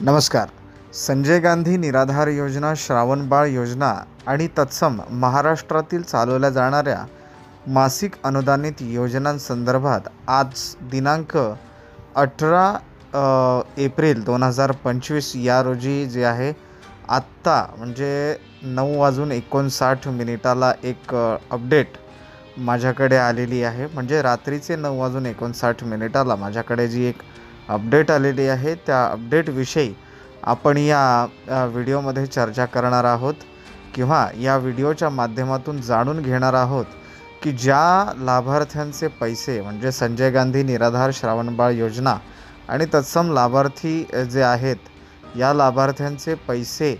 नमस्कार. संजय गांधी निराधार योजना, श्रावणबाळ योजना आणि तत्सम महाराष्ट्रातील चालवल्या जाणाऱ्या मासिक अनुदानित योजनांसंदर्भात आज दिनांक 18 एप्रिल 2025 या रोजी जे आहे आत्ता म्हणजे 9:59 एक अपडेट माझ्याकडे आलेली आहे. म्हणजे रात्रीचे 9:59 माझ्याकडे जी एक अपडेट आलेली आहे त्या अपडेटविषयी आपण या व्हिडिओमध्ये चर्चा करणार आहोत किंवा या व्हिडिओच्या माध्यमातून जाणून घेणार आहोत की ज्या लाभार्थ्यांचे पैसे म्हणजे संजय गांधी निराधार श्रावणबाळ योजना आणि तत्सम लाभार्थी जे आहेत या लाभार्थ्यांचे पैसे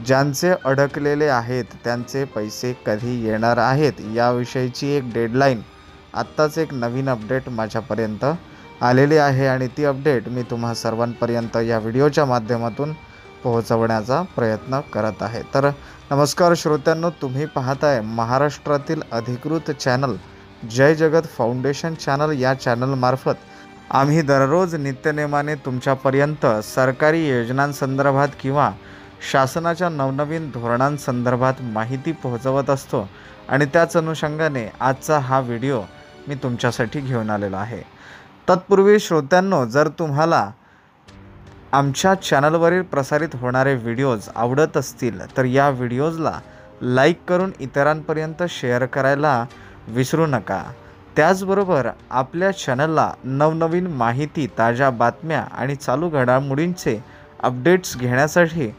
ज्यांचे अडकलेले आहेत त्यांचे पैसे कधी येणार आहेत याविषयीची एक डेडलाईन आत्ताच एक नवीन अपडेट माझ्यापर्यंत आलेली आहे आणि ती अपडेट मी तुम्हा सर्वांपर्यंत या व्हिडिओच्या माध्यमातून पोहोचवण्याचा प्रयत्न करत आहे. तर नमस्कार श्रोत्यांनो, तुम्ही पाहताय महाराष्ट्रातील अधिकृत चॅनल जय जगत फाउंडेशन चॅनल. या चॅनलमार्फत आम्ही दररोज नित्यनेमाने तुमच्यापर्यंत सरकारी योजनांसंदर्भात किंवा शासनाच्या नवनवीन धोरणांसंदर्भात माहिती पोहोचवत असतो आणि त्याच अनुषंगाने आजचा हा व्हिडिओ मी तुमच्यासाठी घेऊन आलेला आहे. तत्पूर्वी श्रोत्यांनो, जर तुम्हाला आमच्या चॅनलवरील प्रसारित होणारे व्हिडिओज आवडत असतील तर या व्हिडिओजला लाईक करून इतरांपर्यंत शेअर करायला विसरू नका. त्याचबरोबर आपल्या चॅनलला नवनवीन माहिती, ताज्या बातम्या आणि चालू घडामोडींचे अपडेट्स घेण्यासाठी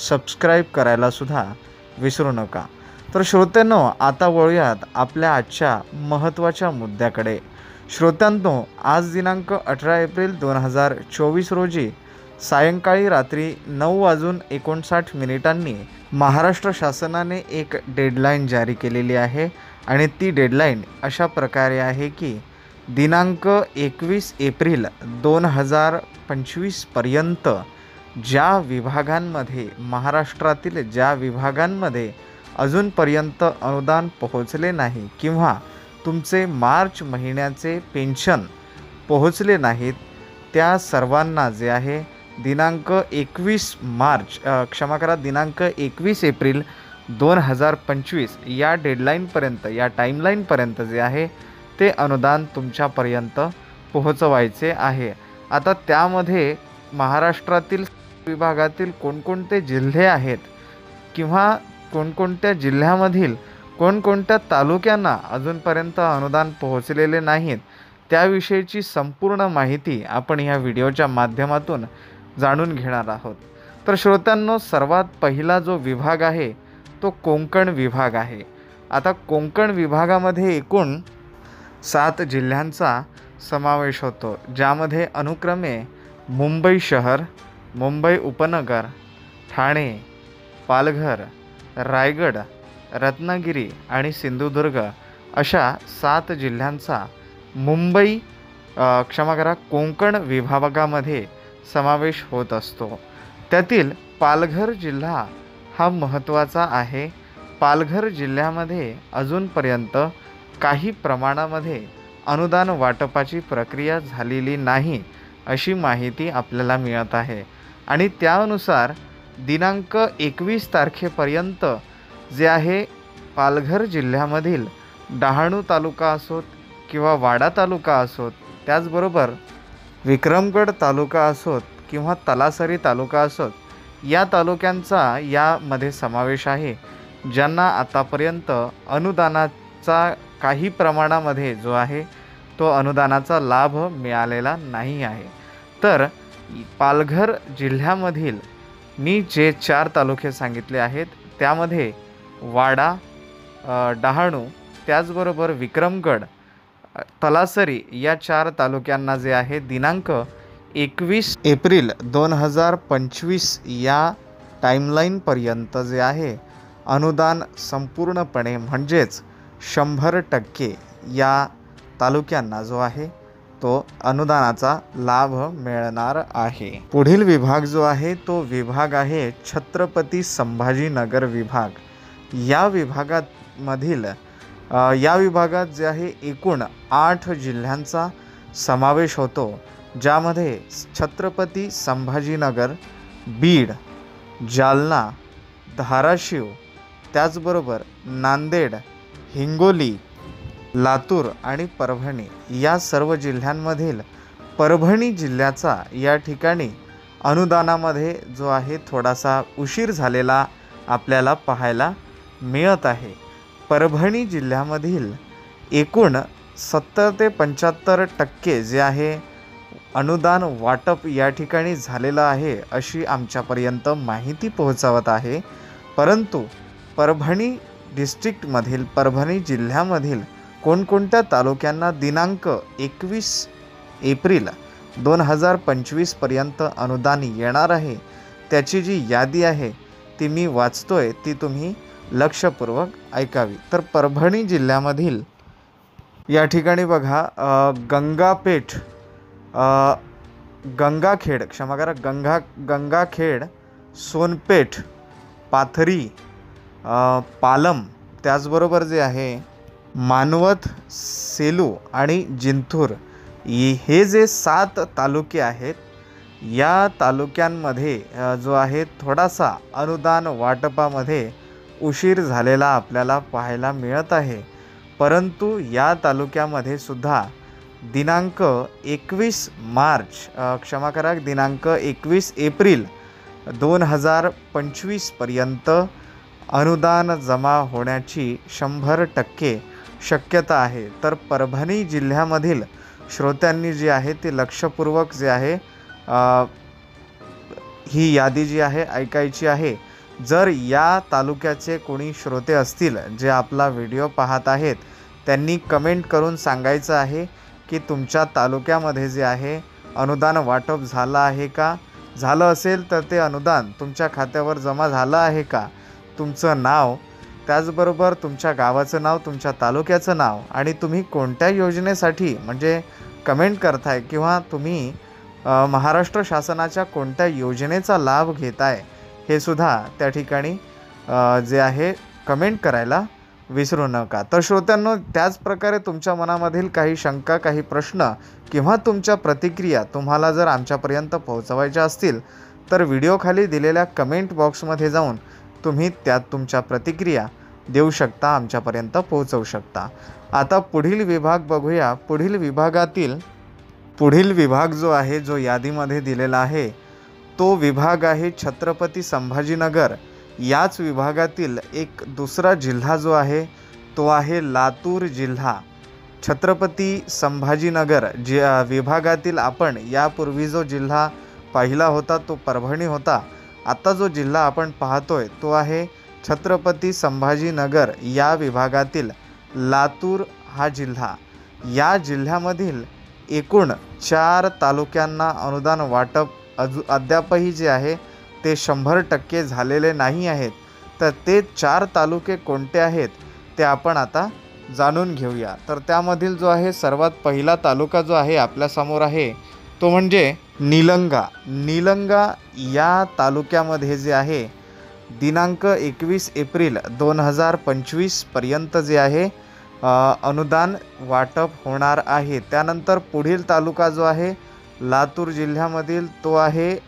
सबस्क्राईब करायलासुद्धा विसरू नका. तर श्रोत्यांनो, आता वळूयात आपल्या आजच्या महत्त्वाच्या मुद्द्याकडे. श्रोत्यांनो, आज दिनांक 18 एप्रिल 2024 रोजी सायंकाळी रात्री 9:59 महाराष्ट्र शासनाने एक डेडलाईन जारी केलेली आहे आणि ती डेडलाईन अशा प्रकारे आहे की दिनांक 21 एप्रिल 2025 पर्यंत ज्या विभागांमध्ये महाराष्ट्रातील ज्या विभागांमध्ये अजूनपर्यंत अनुदान पोहोचले नाही किंवा तुमचे मार्च महिन्याचे पेन्शन पोहोचले नाहीत त्या सर्वांना जे आहे दिनांक 21 एप्रिल 2025 या डेडलाईनपर्यंत, या टाईमलाईनपर्यंत जे आहे ते अनुदान तुमच्यापर्यंत पोहोचवायचे आहे. आता त्यामध्ये महाराष्ट्रातील विभागातील कोणकोणते जिल्हे आहेत किंवा कोणकोणत्या जिल्ह्यामधील कोणकोणत्या तालुक्यांना अजूनपर्यंत अनुदान पोहोचलेले नाहीत त्याविषयीची संपूर्ण माहिती आपण ह्या व्हिडिओच्या माध्यमातून जाणून घेणार आहोत. तर श्रोत्यांनो, सर्वात पहिला जो विभाग आहे तो कोकण विभाग आहे. आता कोकण विभागामध्ये एकूण 7 जिल्ह्यांचा समावेश होतो, ज्यामध्ये अनुक्रमे मुंबई शहर, मुंबई उपनगर, ठाणे, पालघर, रायगड, रत्नागिरी आणि सिंधुदुर्ग अशा 7 जिल्ह्यांचा कोकण विभागामध्ये समावेश होत असतो. त्यातील पालघर जिल्हा हा महत्त्वाचा आहे. पालघर जिल्ह्यामध्ये अजूनपर्यंत काही प्रमाणामध्ये अनुदान वाटपाची प्रक्रिया झालेली नाही अशी माहिती आपल्याला मिळत आहे आणि त्यानुसार दिनांक 21 तारखेपर्यंत जे आहे पालघर जिल्ह्यामधील डहाणू तालुका असोत किंवा वाडा तालुका असोत, त्याचबरोबर विक्रमगड तालुका असोत किंवा तलासरी तालुका असोत, या तालुक्यांचा यामध्ये समावेश आहे, ज्यांना आतापर्यंत अनुदानाचा काही प्रमाणामध्ये जो आहे तो अनुदानाचा लाभ मिळालेला नाही आहे. तर पालघर जिल्ह्यामधील मी जे 4 तालुके सांगितले आहेत त्यामध्ये वाडा, डहाणू, त्याचबरोबर विक्रमगड, तलासरी या 4 तालुक्यांना जे आहे दिनांक 21 एप्रिल 2025 या टाईमलाईनपर्यंत जे आहे अनुदान संपूर्णपणे म्हणजेच 100% या तालुक्यांना जो आहे तो अनुदानाचा लाभ मिळणार आहे. पुढील विभाग जो आहे तो विभाग आहे छत्रपती संभाजीनगर विभाग. या विभागात जे आहे एकूण 8 जिल्ह्यांचा समावेश होतो, ज्यामध्ये छत्रपती संभाजीनगर, बीड, जालना, धाराशिव, त्याचबरोबर नांदेड, हिंगोली, लातूर आणि परभणी या सर्व जिल्ह्यांमधील परभणी जिल्ह्याचा या ठिकाणी अनुदानामध्ये जो आहे थोडासा उशीर झालेला आपल्याला पाहायला मिळत आहे. परभणी जिल्ह्यामधील एकूण 70 ते 75% जे आहे अनुदान वाटप या ठिकाणी झालेलं आहे अशी आमच्यापर्यंत माहिती पोहोचवत आहे. परंतु परभणी डिस्ट्रिक्टमधील परभणी जिल्ह्यामधील कोणकोणत्या तालुक्यांना दिनांक 21 एप्रिल 2025 पर्यंत अनुदान येणार आहे त्याची जी यादी आहे ती मी वाचतोय, ती तुम्ही लक्षपूर्वक ऐकावी. तर परभणी जिल्ह्यामधील या ठिकाणी बघा, गंगापेठ, गंगाखेड, क्षमा करा, गंगाखेड, सोनपेठ, पाथरी, पालम, त्याचबरोबर जे आहे मानवत, सेलू आणि जिंतूर हे जे 7 तालुके आहेत या तालुक्यांमध्ये जो आहे थोडासा अनुदान वाटपामध्ये उशीर झालेला आपल्याला पाहायला मिळत आहे. परंतु या तालुक्यामध्ये सुद्धा दिनांक 21 मार्च, क्षमा करा, दिनांक 21 एप्रिल 2025 पर्यंत अनुदान जमा होण्याची 100% शक्यता आहे. तर परभणी जिल्ह्यामधील श्रोत्यांनी जी आहे ती लक्षपूर्वक जे आहे ही यादी जी आहे ऐकायची आहे. जर या तालुक्याचे कोणी श्रोते असतील जे आपला व्हिडिओ पाहत आहेत त्यांनी कमेंट करून सांगायचं आहे की तुमच्या तालुक्यामध्ये जे आहे अनुदान वाटप झालं आहे का, झालं असेल तर ते अनुदान तुमच्या खात्यावर जमा झालं आहे का, तुमचं नाव, त्याचबरोबर तुमच्या गावाचं नाव, तुमच्या तालुक्याचं नाव आणि तुम्ही कोणत्या योजनेसाठी म्हणजे कमेंट करताय किंवा तुम्ही महाराष्ट्र शासनाच्या कोणत्या योजनेचा लाभ घेताय हे सुद्धा त्या ठिकाणी जे आहे कमेंट करायला विसरू नका. तर श्रोत्यांनो, त्याच प्रकारे तुमच्या मनामधील काही शंका, काही प्रश्न किंवा तुमच्या प्रतिक्रिया तुम्हाला जर आमच्यापर्यंत पोहोचवायच्या असतील तर व्हिडिओखाली दिलेल्या कमेंट बॉक्समध्ये जाऊन तुम्ही त्यात तुमच्या प्रतिक्रिया देऊ शकता, आमच्यापर्यंत पोहोचवू शकता. आता पुढील विभाग बघूया. पुढील विभाग जो आहे, जो यादीमध्ये दिलेला आहे तो विभाग आहे छत्रपती संभाजीनगर. याच विभागातील एक दुसरा जिल्हा जो आहे तो आहे लातूर जिल्हा. छत्रपती संभाजीनगर विभागातील आपण यापूर्वी जो जिल्हा पाहिला होता तो परभणी होता. आता जो जिल्हा आपण पाहतोय तो आहे छत्रपती संभाजीनगर या विभागातील लातूर हा जिल्हा. या जिल्ह्यामधील एकूण 4 तालुक्यांना अनुदान वाटप अद्यापही जे आहे ते 100% झालेले नाही आहेत. तर ते 4 तालुके कोणते आहेत ते आपण आता जाणून घेऊया. तर त्यामधील जो आहे सर्वात पहिला तालुका जो आहे आपल्यासमोर आहे तो म्हणजे निलंगा या तालुक्यामध्ये जे आहे दिनांक 21 एप्रिल 2025 पर्यंत जे आहे अनुदान वाटप होणार आहे. त्यानंतर पुढील तालुका जो आहे लातूर जिल्ह्यामधील तो आहे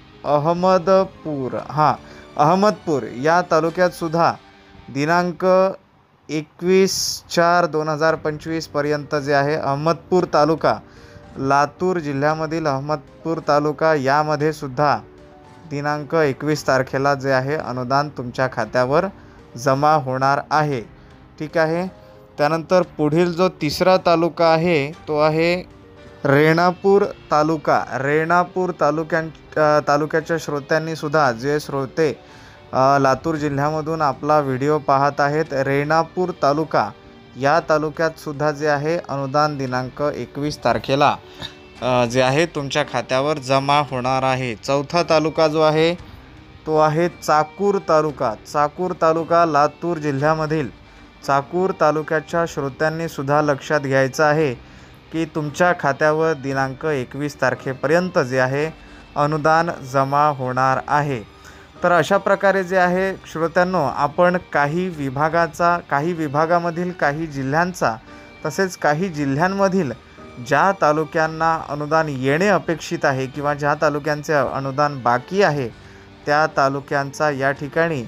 अहमदपूर या तालुक्यात सुद्धा दिनांक 21/4/2025 पर्यंत जे आहे अहमदपूर तालुका, लातूर जिल्ह्यामधील अहमदपूर तालुका यामध्ये सुद्धा दिनांक 21 तारखेला जे आहे अनुदान तुमच्या खात्यावर जमा होणार आहे. ठीक आहे. त्यानंतर पुढील जो तिसरा तालुका आहे तो आहे रेणापूर तालुक्याच्या श्रोत्यांनी सुद्धा, जे श्रोते लातूर जिल्ह्यामधून आपला व्हिडिओ पाहत आहेत, रेणापूर तालुका या तालुक्यात सुद्धा जे आहे अनुदान दिनांक 21 तारखेला जे आहे तुमच्या खात्यावर जमा होणार आहे. चौथा तालुका जो आहे तो आहे चाकूर तालुका लातूर जिल्ह्यामधील चाकूर तालुक्याच्या श्रोत्यांनी सुद्धा लक्षात घ्यायचं आहे की तुमच्या खात्यावर दिनांक 21 तारखेपर्यंत जे आहे अनुदान जमा होणार आहे. तर अशा प्रकारे जे आहे श्रोत्यांनो, आपण काही विभागामधील काही जिल्ह्यांचा तसेच काही जिल्ह्यांमधील ज्या तालुक्यांना अनुदान येणे अपेक्षित आहे किंवा ज्या तालुक्यांचे अनुदान बाकी आहे त्या तालुक्यांचा या ठिकाणी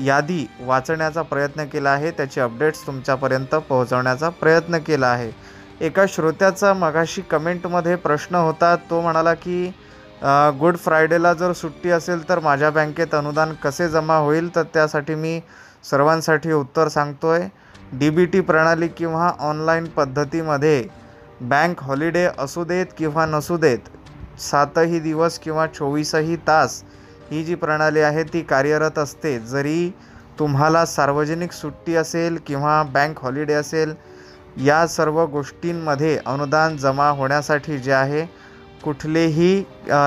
यादी वाचण्याचा प्रयत्न केला आहे, त्याची अपडेट्स तुमच्यापर्यंत पोहोचवण्याचा प्रयत्न केला आहे. एका श्रोत्याचा मगाशी कमेंटमध्ये प्रश्न होता, तो म्हणाला की गुड फ्रायडेला जर सुट्टी असेल तर माझ्या बँकेत अनुदान कसे जमा होईल. तर त्यासाठी मी सर्वांसाठी उत्तर सांगतो आहे. DBT प्रणाली किंवा ऑनलाईन पद्धतीमध्ये बँक हॉलिडे असू देत किंवा नसू देत, 7ही दिवस किंवा 24ही तास ही जी प्रणाली आहे ती कार्यरत असते. जरी तुम्हाला सार्वजनिक सुट्टी असेल किंवा बँक हॉलिडे असेल, या सर्व गोष्टींमध्ये अनुदान जमा होण्यासाठी जे आहे कुठलेही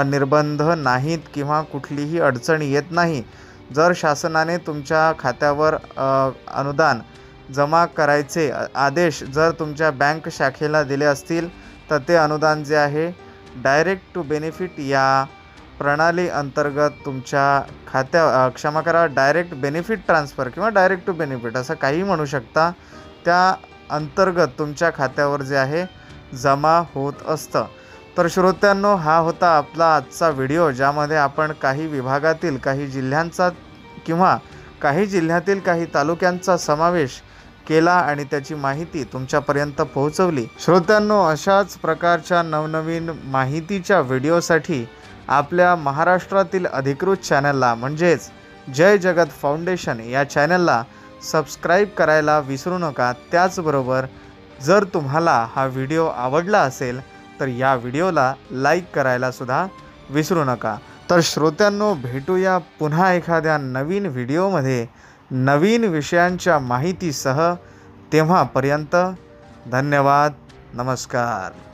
निर्बंध नाहीत किंवा कुठलीही अडचण येत नाही. जर शासनाने तुमच्या खात्यावर अनुदान जमा करायचे आदेश जर तुमच्या बँक शाखेला दिले असतील, तर ते अनुदान जे आहे डायरेक्ट टू बेनिफिट या प्रणाली अंतर्गत तुमच्या डायरेक्ट बेनिफिट ट्रान्सफर किंवा डायरेक्ट टू बेनिफिट असं काही म्हणू शकता, त्या अंतर्गत तुमच्या खात्यावर जे आहे जमा होत असतं. तर श्रोत्यांनो, हा होता आपला आजचा व्हिडिओ, ज्यामध्ये आपण काही विभागातील काही जिल्ह्यांचा किंवा काही जिल्ह्यातील काही तालुक्यांचा समावेश केला आणि त्याची माहिती तुमच्यापर्यंत पोहोचवली. श्रोत्यांनो, अशाच प्रकारच्या नवनवीन माहितीच्या व्हिडिओसाठी आपल्या महाराष्ट्रातील अधिकृत चॅनलला म्हणजेच जय जगत फाउंडेशन या चॅनलला सबस्क्राईब करायला विसरू नका. त्याचबरोबर जर तुम्हाला हा व्हिडिओ आवडला असेल तर या व्हिडिओला लाईक करायला सुद्धा विसरू नका. तर श्रोत्यांनो, भेटूया पुन्हा एखाद्या नवीन व्हिडिओमध्ये नवीन विषयांच्या माहितीसह. तेव्हापर्यंत धन्यवाद. नमस्कार.